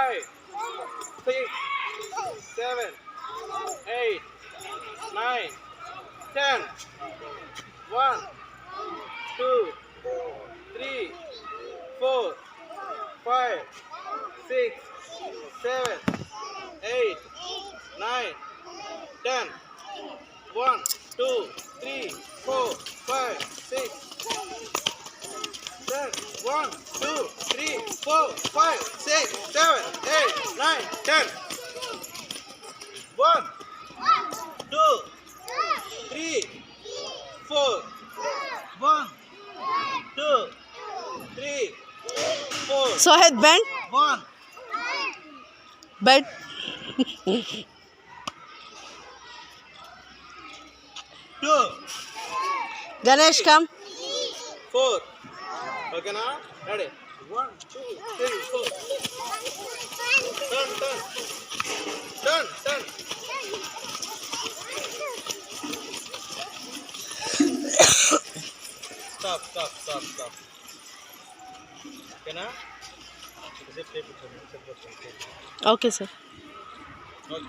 5, 6, 7, 8, 9, 10. 1, 2, 3, 4, 5, 6, 7, 8, 9, 10. 1, 2, 3, 4, 5, 6, 10. 1, 2, 3, 4, 5, 6, 7, 8, 9, 10. 1, 2, 3, 4. 1, 2, 3, 4. Sohed, bend. 1, Bend. 2, Ganesh, come. 4. Okay now? Ready? 1, 2, 3, 4. Turn, turn. Turn, turn. Stop, stop, stop, stop. Okay now? Okay, sir. Okay.